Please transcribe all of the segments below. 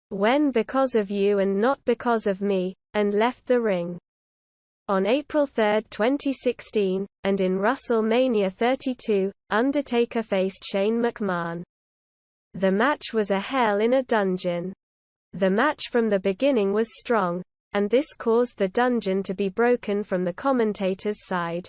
when because of you and not because of me, and left the ring. On April 3, 2016, and in WrestleMania 32, Undertaker faced Shane McMahon. The match was a Hell in a Dungeon. The match from the beginning was strong, and this caused the dungeon to be broken from the commentators' side.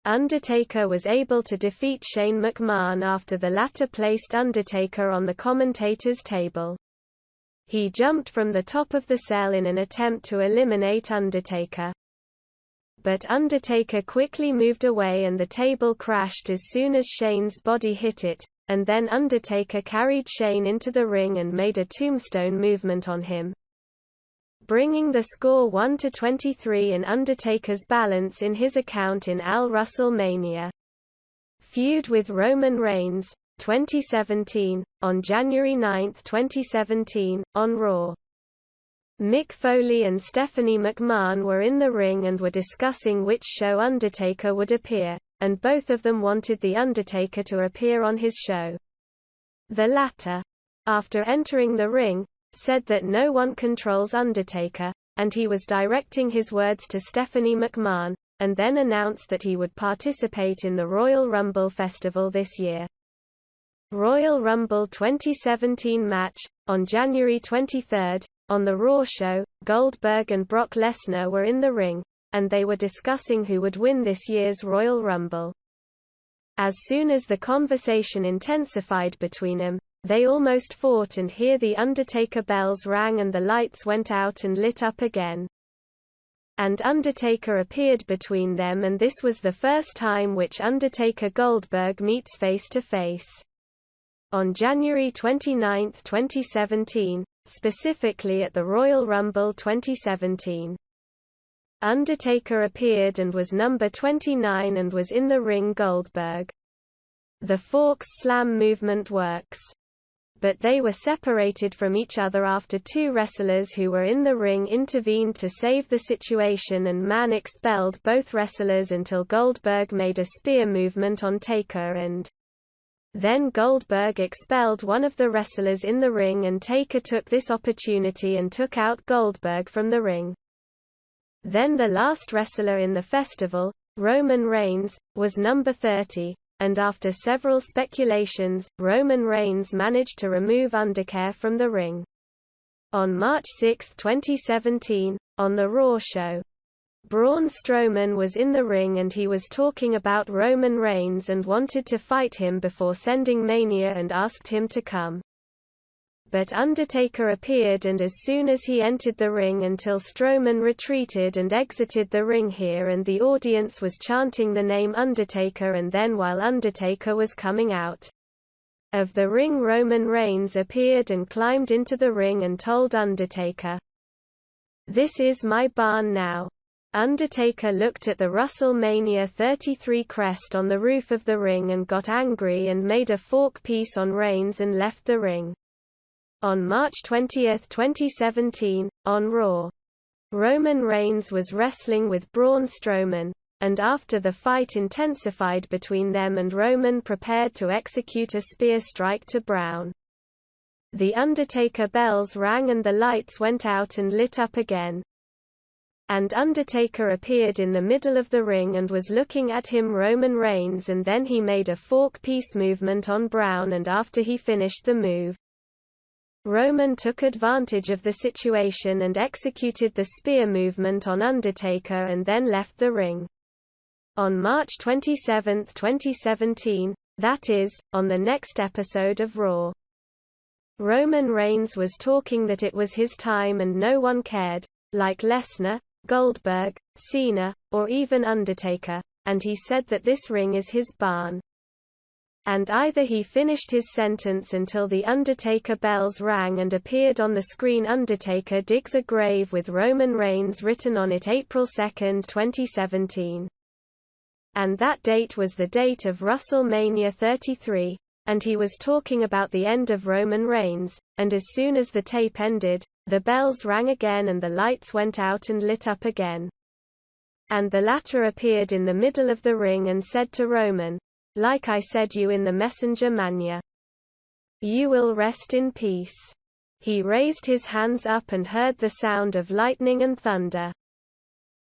Undertaker was able to defeat Shane McMahon after the latter placed Undertaker on the commentators' table. He jumped from the top of the cell in an attempt to eliminate Undertaker. But Undertaker quickly moved away and the table crashed as soon as Shane's body hit it, and then Undertaker carried Shane into the ring and made a tombstone movement on him, bringing the score 1-23 in Undertaker's balance in his account in Al WrestleMania. Feud with Roman Reigns, 2017, on January 9, 2017, on Raw. Mick Foley and Stephanie McMahon were in the ring and were discussing which show Undertaker would appear, and both of them wanted The Undertaker to appear on his show. The latter, after entering the ring, said that no one controls Undertaker, and he was directing his words to Stephanie McMahon, and then announced that he would participate in the Royal Rumble Festival this year. Royal Rumble 2017 match, on January 23, on the Raw show, Goldberg and Brock Lesnar were in the ring, and they were discussing who would win this year's Royal Rumble. As soon as the conversation intensified between them, they almost fought, and here the Undertaker bells rang and the lights went out and lit up again. And Undertaker appeared between them, and this was the first time which Undertaker Goldberg meets face to face. On January 29, 2017, specifically at the Royal Rumble 2017. Undertaker appeared and was number 29 and was in the ring Goldberg. The Forks Slam movement works. But they were separated from each other after two wrestlers who were in the ring intervened to save the situation, and Man expelled both wrestlers until Goldberg made a spear movement on Taker, and then Goldberg expelled one of the wrestlers in the ring, and Taker took this opportunity and took out Goldberg from the ring. Then the last wrestler in the festival, Roman Reigns, was number 30, and after several speculations, Roman Reigns managed to remove Undertaker from the ring. On March 6, 2017, on the Raw show, Braun Strowman was in the ring and he was talking about Roman Reigns and wanted to fight him before sending Mania and asked him to come. But Undertaker appeared, and as soon as he entered the ring until Strowman retreated and exited the ring here, and the audience was chanting the name Undertaker, and then while Undertaker was coming out of the ring, Roman Reigns appeared and climbed into the ring and told Undertaker, "This is my barn now." Undertaker looked at the WrestleMania 33 crest on the roof of the ring and got angry and made a fork piece on Reigns and left the ring. On March 20, 2017, on Raw, Roman Reigns was wrestling with Braun Strowman, and after the fight intensified between them and Roman prepared to execute a spear strike to Braun, the Undertaker bells rang and the lights went out and lit up again. And Undertaker appeared in the middle of the ring and was looking at him, Roman Reigns, and then he made a fork piece movement on Braun, and after he finished the move, Roman took advantage of the situation and executed the spear movement on Undertaker and then left the ring. On March 27, 2017, that is, on the next episode of Raw, Roman Reigns was talking that it was his time and no one cared, like Lesnar, Goldberg, Cena, or even Undertaker, and he said that this ring is his barn. And either he finished his sentence until the Undertaker bells rang and appeared on the screen Undertaker digs a grave with Roman Reigns written on it April 2, 2017. And that date was the date of WrestleMania 33, and he was talking about the end of Roman Reigns, and as soon as the tape ended, the bells rang again and the lights went out and lit up again. And the latter appeared in the middle of the ring and said to Roman, "Like I said you in the Messenger Mania, you will rest in peace." He raised his hands up and heard the sound of lightning and thunder.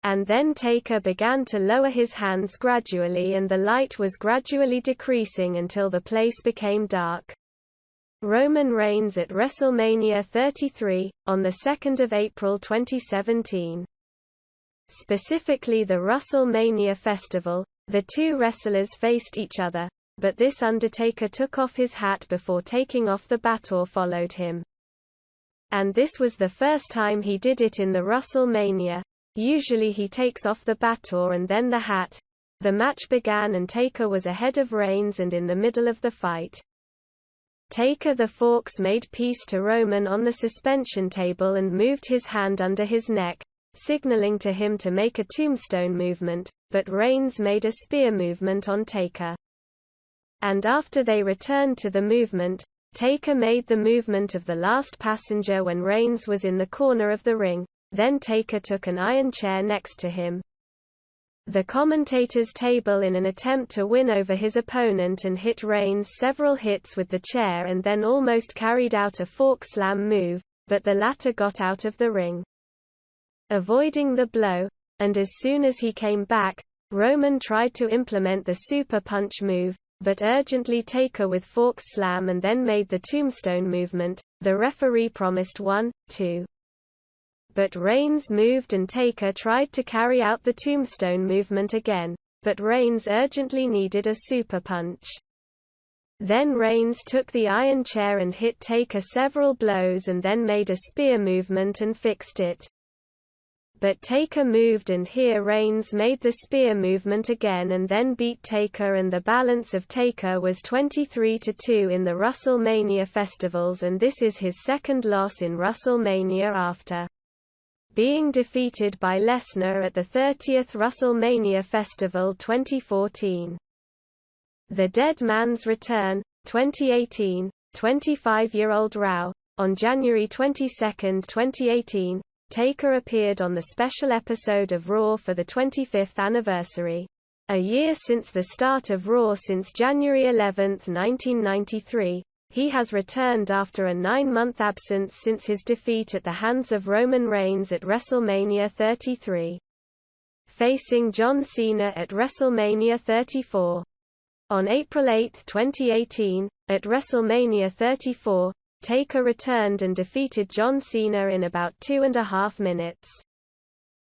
And then Taker began to lower his hands gradually, and the light was gradually decreasing until the place became dark. Roman Reigns at WrestleMania 33, on the 2nd of April 2017. Specifically the WrestleMania Festival, the two wrestlers faced each other, but this Undertaker took off his hat before taking off the bat or followed him. And this was the first time he did it in the WrestleMania. Usually he takes off the bator and then the hat. The match began and Taker was ahead of Reigns and in the middle of the fight. Taker the Forks made peace to Roman on the suspension table and moved his hand under his neck, signaling to him to make a tombstone movement, but Reigns made a spear movement on Taker. And after they returned to the movement, Taker made the movement of the last passenger when Reigns was in the corner of the ring. Then Taker took an iron chair next to him. The commentator's table in an attempt to win over his opponent and hit Reigns several hits with the chair and then almost carried out a fork slam move, but the latter got out of the ring, avoiding the blow, and as soon as he came back, Roman tried to implement the super punch move, but urgently Taker with fork slam and then made the tombstone movement. The referee promised 1, 2. But Reigns moved and Taker tried to carry out the tombstone movement again, but Reigns urgently needed a super punch. Then Reigns took the iron chair and hit Taker several blows and then made a spear movement and fixed it. But Taker moved and here Reigns made the spear movement again and then beat Taker, and the balance of Taker was 23-2 in the WrestleMania festivals, and this is his second loss in WrestleMania after being defeated by Lesnar at the 30th WrestleMania Festival 2014. The Dead Man's Return, 2018, 25-year-old Rao. On January 22, 2018, Taker appeared on the special episode of Raw for the 25th anniversary. A year since the start of Raw, since January 11, 1993, he has returned after a 9-month absence since his defeat at the hands of Roman Reigns at WrestleMania 33. Facing John Cena at WrestleMania 34. On April 8, 2018, at WrestleMania 34, Taker returned and defeated John Cena in about 2.5 minutes.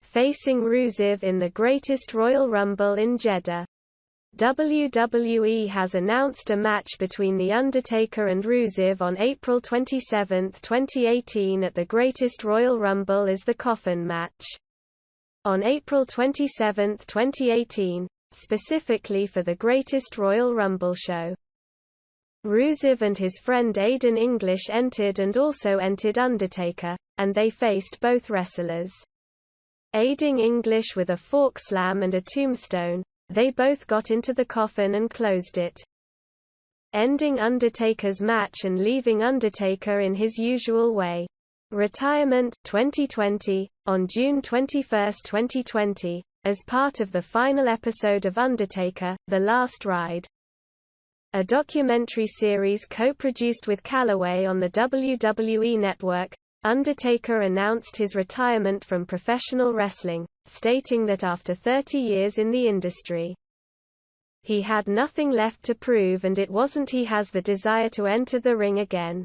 Facing Rusev in the Greatest Royal Rumble in Jeddah. WWE has announced a match between The Undertaker and Rusev on April 27, 2018 at the Greatest Royal Rumble as the Coffin Match. On April 27, 2018, specifically for the Greatest Royal Rumble show, Rusev and his friend Aiden English entered and also entered Undertaker, and they faced both wrestlers. Aiding English with a fork slam and a tombstone, they both got into the coffin and closed it, ending Undertaker's match and leaving Undertaker in his usual way. Retirement 2020. On June 21, 2020, as part of the final episode of Undertaker, The Last Ride, a documentary series co-produced with Calloway on the WWE Network, Undertaker announced his retirement from professional wrestling, stating that after 30 years in the industry, he had nothing left to prove and it wasn't he has the desire to enter the ring again.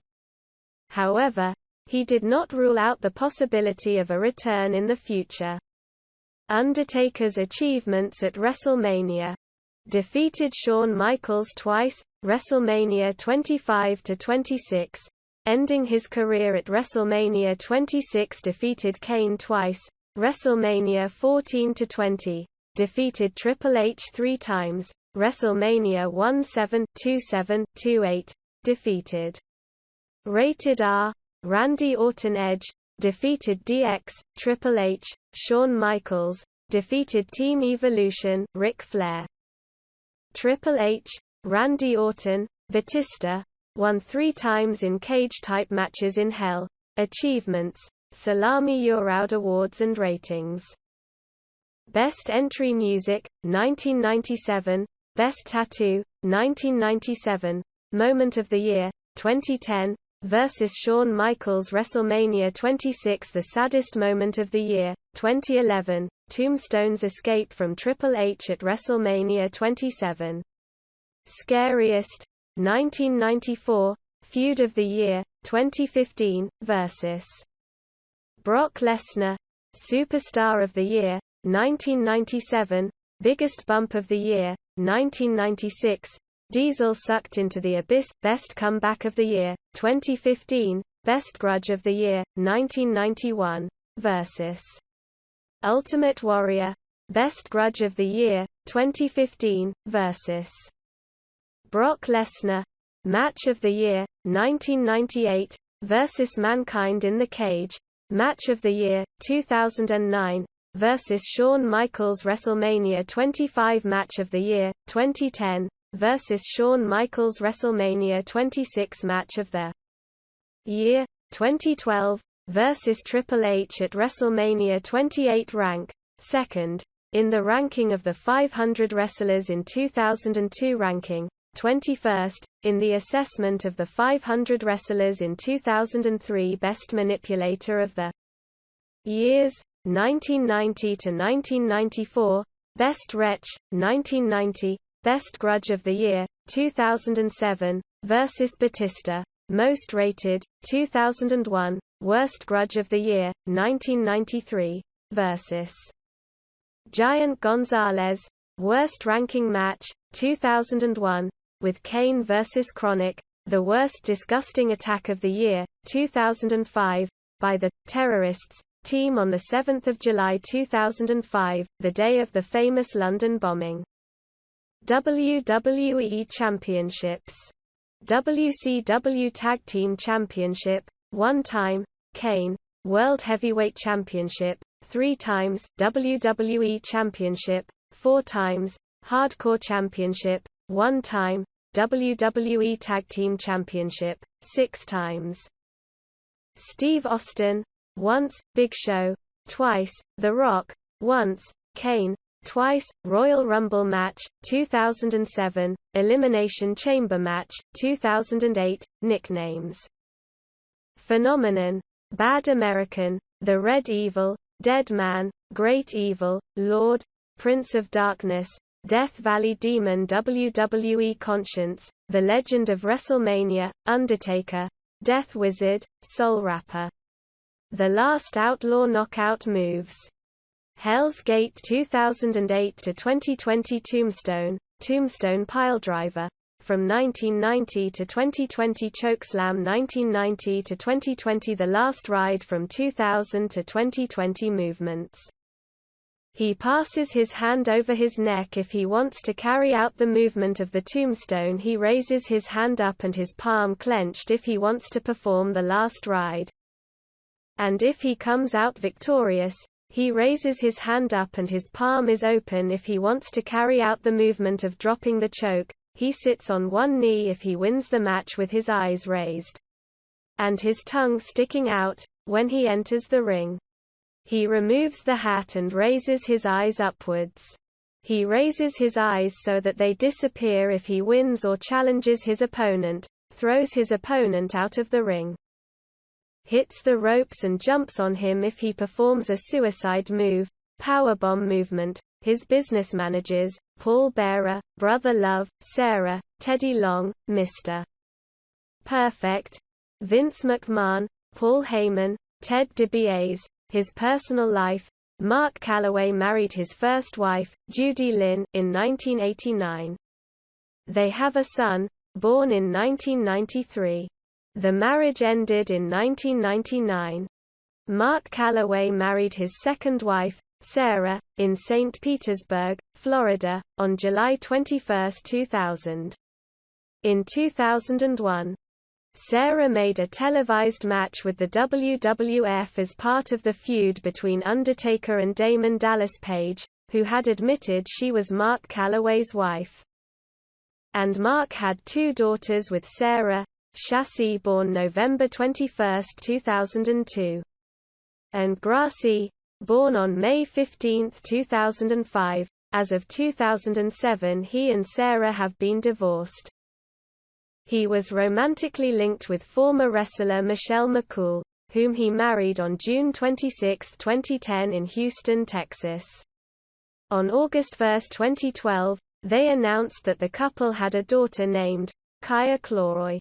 However, he did not rule out the possibility of a return in the future. Undertaker's achievements at WrestleMania: defeated Shawn Michaels twice, WrestleMania 25-26, ending his career at WrestleMania 26, defeated Kane twice, WrestleMania 14-20, defeated Triple H 3 times, WrestleMania 17, 27, 28, defeated Rated R, Randy Orton Edge, defeated DX, Triple H, Shawn Michaels, defeated Team Evolution, Ric Flair, Triple H, Randy Orton, Batista, won 3 times in cage-type matches in Hell. Achievements: Salami Urad Awards and ratings. Best Entry Music, 1997. Best Tattoo, 1997. Moment of the Year, 2010. vs. Shawn Michaels WrestleMania 26 The Saddest Moment of the Year, 2011, Tombstone's escape from Triple H at WrestleMania 27. Scariest, 1994, Feud of the Year, 2015, vs. Brock Lesnar, Superstar of the Year, 1997, Biggest Bump of the Year, 1996, Diesel Sucked into the Abyss, Best Comeback of the Year, 2015, Best Grudge of the Year, 1991, vs. Ultimate Warrior, Best Grudge of the Year, 2015, vs. Brock Lesnar, Match of the Year, 1998, vs. Mankind in the Cage, Match of the Year, 2009, vs. Shawn Michaels WrestleMania 25 Match of the Year, 2010, vs. Shawn Michaels WrestleMania 26 Match of the Year, 2012, vs. Triple H at WrestleMania 28 Rank, second, in the ranking of the 500 wrestlers in 2002 ranking, 21st, in the assessment of the 500 wrestlers in 2003 Best Manipulator of the Years, 1990 to 1994, Best Wretch, 1990, Best Grudge of the Year, 2007, vs. Batista, Most Rated, 2001, Worst Grudge of the Year, 1993, vs. Giant Gonzalez, Worst Ranking Match, 2001, with Kane vs. Chronic, The Worst Disgusting Attack of the Year, 2005, by the Terrorists team on 7 July 2005, the day of the famous London bombing. WWE Championships. WCW Tag Team Championship, 1 time, Kane. World Heavyweight Championship, 3 times, WWE Championship, 4 times, Hardcore Championship, 1 time, WWE Tag Team Championship, 6 times. Steve Austin, once, Big Show, twice, The Rock, once, Kane, twice, Royal Rumble match, 2007, Elimination Chamber match, 2008, nicknames. Phenomenon, Bad American, The Red Evil, Dead Man, Great Evil, Lord, Prince of Darkness, Death Valley Demon WWE Conscience, The Legend of WrestleMania, Undertaker, Death Wizard, Soul Rapper. The Last Outlaw Knockout Moves. Hell's Gate 2008 to 2020 Tombstone, Tombstone Piledriver. From 1990 to 2020 Chokeslam 1990 to 2020 The Last Ride from 2000 to 2020 Movements. He passes his hand over his neck if he wants to carry out the movement of the tombstone. He raises his hand up and his palm clenched if he wants to perform the last ride. And if he comes out victorious, he raises his hand up and his palm is open if he wants to carry out the movement of dropping the choke. He sits on one knee if he wins the match with his eyes raised and his tongue sticking out when he enters the ring. He removes the hat and raises his eyes upwards. He raises his eyes so that they disappear if he wins or challenges his opponent, throws his opponent out of the ring. Hits the ropes and jumps on him if he performs a suicide move, powerbomb movement. His business managers, Paul Bearer, Brother Love, Sarah, Teddy Long, Mr. Perfect, Vince McMahon, Paul Heyman, Ted DiBiase. His personal life, Mark Calloway married his first wife, Judy Lynn, in 1989. They have a son, born in 1993. The marriage ended in 1999. Mark Calloway married his second wife, Sarah, in St. Petersburg, Florida, on July 21, 2000. In 2001, Sarah made a televised match with the WWF as part of the feud between Undertaker and Damon Dallas Page, who had admitted she was Mark Calloway's wife. And Mark had 2 daughters with Sarah, Chassie born November 21, 2002. And Gracie, born on May 15, 2005. As of 2007 he and Sarah have been divorced. He was romantically linked with former wrestler Michelle McCool, whom he married on June 26, 2010 in Houston, Texas. On August 1, 2012, they announced that the couple had a daughter named Kaya Cloroy,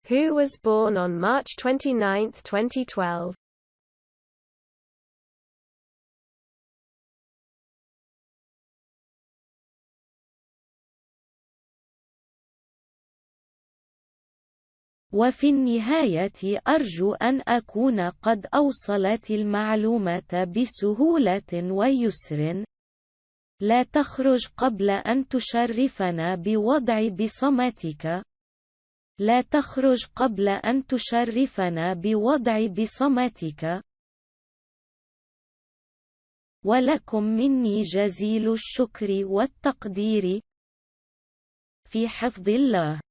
who was born on March 29, 2012. وفي النهاية أرجو أن أكون قد أوصلت المعلومة بسهولة ويسر. لا تخرج قبل أن تشرفنا بوضع بصمتك. لا تخرج قبل أن تشرفنا بوضع بصمتك. ولكم مني جزيل الشكر والتقدير. في حفظ الله.